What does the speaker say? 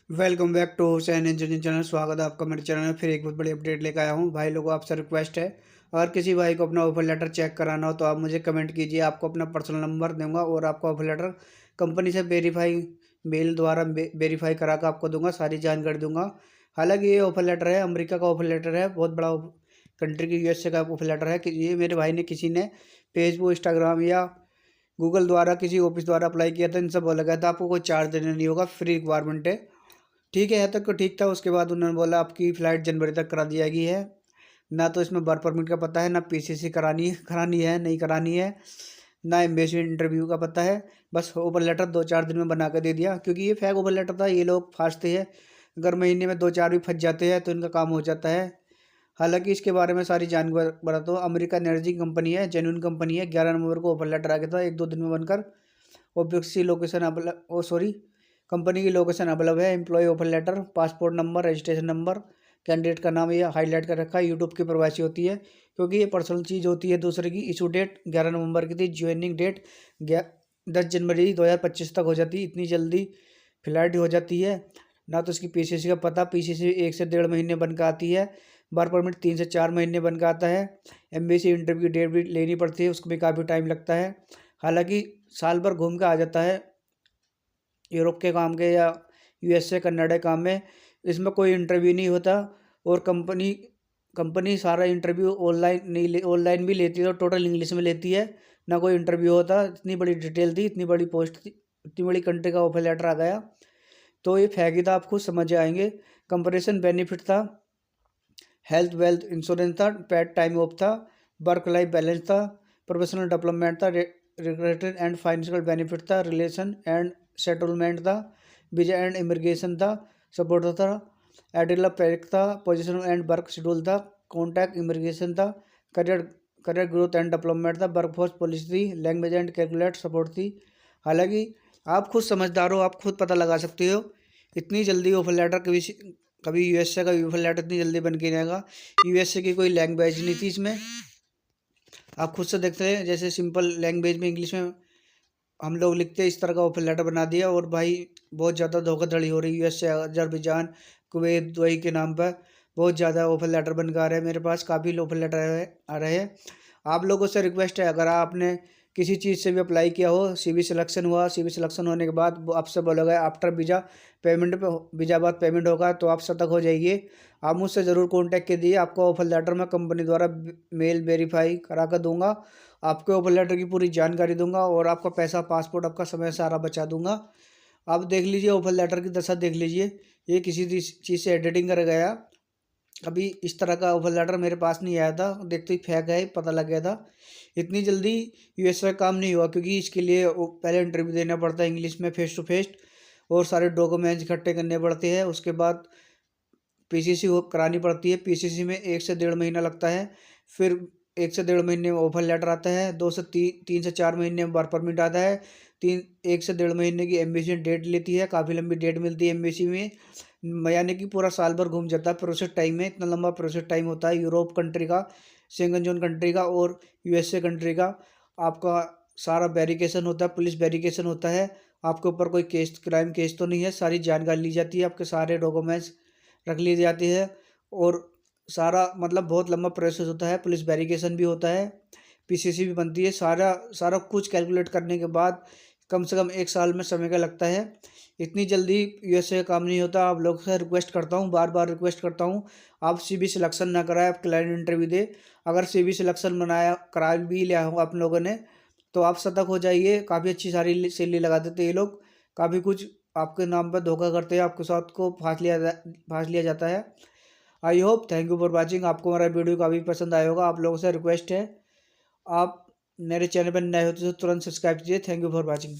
Welcome back to Hussain engineering channel. स्वागत है आपका मेरे चैनल में। फिर एक बहुत बड़ी अपडेट लेकर आया हूँ। भाई लोगों, आपसे रिक्वेस्ट है, अगर किसी भाई को अपना ऑफर लेटर चेक कराना हो तो आप मुझे कमेंट कीजिए। आपको अपना पर्सनल नंबर दूंगा और आपका ऑफर लेटर कंपनी से वेरीफाई मेल द्वारा वेरीफाई करा कर आपको दूंगा, सारी जानकारी दूंगा। हालांकि ये ऑफर लेटर है, अमेरिका का ऑफर लेटर है, बहुत बड़ा कंट्री की यूएसए का ऑफर लेटर है कि ये मेरे भाई ने किसी ने फेसबुक, इंस्टाग्राम या गूगल द्वारा किसी ऑफिस द्वारा अप्लाई किया था। इनसे बोला गया था आपको कोई चार्ज देना नहीं होगा, फ्री रिक्वायरमेंट है। ठीक है, यहाँ तक तो ठीक था। उसके बाद उन्होंने बोला आपकी फ़्लाइट जनवरी तक करा दी जाएगी है। ना तो इसमें वर्क परमिट का पता है, ना पीसीसी करानी है नहीं करानी है, ना एम्बेसी इंटरव्यू का पता है। बस ओवर लेटर 2-4 दिन में बना कर दे दिया, क्योंकि ये फेक ओवर लेटर था। ये लोग फांसते हैं, अगर महीने में 2-4 भी फंस जाते हैं तो इनका काम हो जाता है। हालांकि इसके बारे में सारी जानकारी बताता हूँ। अमेरिकन एनर्जी कंपनी है, जेन्युइन कंपनी है। 11 नवंबर को ओवर लेटर आ गया था, 1-2 दिन में बनकर। ऑब्जेक्सी लोकेशन कंपनी की लोकेशन अवेलेबल है। Employ offer letter, passport number, registration number, candidate का नाम ये हाईलाइट कर रखा है। यूट्यूब की प्राइवेसी होती है, क्योंकि ये पर्सनल चीज़ होती है दूसरे की। इशू डेट 11 नवंबर की थी, ज्वाइनिंग डेट 10 जनवरी 2025 तक हो जाती है। इतनी जल्दी फ्लाइट हो जाती है। ना तो इसकी पीसीसी का पता, पीसीसी 1 से 1.5 महीने बन कर आती है। वर्क परमिट 3 से 4 महीने बन कर आता है। एम्बेसी इंटरव्यू डेट भी लेनी पड़ती है, उसको भी काफ़ी टाइम लगता है। हालांकि साल भर घूम कर आ जाता है यूरोप के काम के या यूएसए कनाडा काम में। इसमें कोई इंटरव्यू नहीं होता। और कंपनी कंपनी सारा इंटरव्यू ऑनलाइन भी लेती है, और टोटल इंग्लिश में लेती है। ना कोई इंटरव्यू होता। इतनी बड़ी डिटेल थी, इतनी बड़ी पोस्ट थी, इतनी बड़ी कंट्री का ऑफर लेटर आ गया, तो ये फेंक ही था। आप खुद समझ आएंगे। कंपरेशन बेनिफिट था, हेल्थ वेल्थ इंश्योरेंस था, पेड टाइम ऑफ था, वर्क लाइफ बैलेंस था, प्रोफेशनल डेवलपमेंट था, रेगुलेटरी एंड फाइनेंशियल बेनिफिट था, रिलेशन एंड सेटलमेंट था, वीजा एंड इमिग्रेशन था, सपोर्ट था, एडिलर पैक था, पोजिशन एंड वर्क शेड्यूल था, कॉन्टैक्ट इमिग्रेशन था, career career growth and development था, वर्कफोर्स पॉलिसी थी, लैंग्वेज एंड कैलकुलेट सपोर्ट थी। हालांकि आप खुद समझदार हो, आप खुद पता लगा सकते हो। इतनी जल्दी ऑफर लेटर कभी कभी यूएसए का ऑफर लेटर इतनी जल्दी बन के नहीं आएगा। यूएसए की कोई लैंग्वेज नहीं थी इसमें। आप खुद से देखते हैं, जैसे सिंपल लैंग्वेज में इंग्लिश में हम लोग लिखते हैं, इस तरह का ऑफर लेटर बना दिया। और भाई बहुत ज़्यादा धोखाधड़ी हो रही है यूएसए, अजरबैजान, कुवैत, दुबई के नाम पर बहुत ज़्यादा ऑफर लेटर बन कर आ रहे हैं। मेरे पास काफ़ी ऑफर लेटर आ रहे हैं। आप लोगों से रिक्वेस्ट है, अगर आपने किसी चीज़ से भी अप्लाई किया हो, सीवी सिलेक्शन हुआ, सीवी सिलेक्शन होने के बाद वो आपसे बोला गया आफ्टर वीज़ा पेमेंट पे वीज़ा बाद पेमेंट होगा, तो आप सतर्क हो जाइए। आप मुझसे ज़रूर कॉन्टैक्ट कीजिए। आपको ऑफर लेटर मैं कंपनी द्वारा मेल वेरीफाई करा कर दूंगा। आपके ऑफर लेटर की पूरी जानकारी दूंगा, और आपका पैसा, पासपोर्ट, आपका समय सारा बचा दूंगा। आप देख लीजिए, ऑफर लेटर की दशा देख लीजिए। ये किसी चीज़ से एडिटिंग कर गया। अभी इस तरह का ऑफर लेटर मेरे पास नहीं आया था, देखते ही फेंक है, पता लग गया था। इतनी जल्दी यूएस का काम नहीं हुआ, क्योंकि इसके लिए पहले इंटरव्यू देना पड़ता है इंग्लिश में, फेस टू फेस, और सारे डॉक्यूमेंट्स इकट्ठे करने पड़ते हैं। उसके बाद पीसीसी करानी पड़ती है। पीसीसी में 1 से 1.5 महीना लगता है। फिर 1 से 1.5 महीने में ऑफर लेटर आता है। 3 से 4 महीने में वर्क परमिट आता है। 1 से 1.5 महीने की एम्बेसी डेट लेती है, काफ़ी लंबी डेट मिलती है एम्बेसी में। यानी कि पूरा साल भर घूम जाता है प्रोसेस टाइम में। इतना लंबा प्रोसेस टाइम होता है यूरोप कंट्री का, शेंगन जोन कंट्री का और यूएसए कंट्री का। आपका सारा वेरिफिकेशन होता है, पुलिस वेरिफिकेशन होता है। आपके ऊपर कोई केस, क्राइम केस तो नहीं है, सारी जानकारी ली जाती है, आपके सारे डॉक्यूमेंट्स रख ली जाती है। और सारा मतलब बहुत लंबा प्रोसेस होता है, पुलिस वेरिफिकेशन भी होता है, पीसीसी भी बनती है। सारा सारा कुछ कैलकुलेट करने के बाद कम से कम 1 साल में समय का लगता है। इतनी जल्दी यूएसए का काम नहीं होता। आप लोग से रिक्वेस्ट करता हूँ, बार बार रिक्वेस्ट करता हूँ, आप सीवी सिलेक्शन ना कराए, आप क्लाइंट इंटरव्यू दे। अगर सीवी सिलेक्शन बनाया करा भी लिया हो आप लोगों ने, तो आप सतर्क हो जाइए। काफ़ी अच्छी सारी सैलरी लगा देते हैं ये लोग। काफ़ी कुछ आपके नाम पर धोखा करते हैं, आपके साथ को फांस लिया जाता है। I hope, thank you for watching. आपको हमारा वीडियो काफ़ी पसंद आया होगा। आप लोगों से रिक्वेस्ट है, आप मेरे चैनल पर नए होते तो तुरंत सब्सक्राइब कीजिए। Thank you for watching.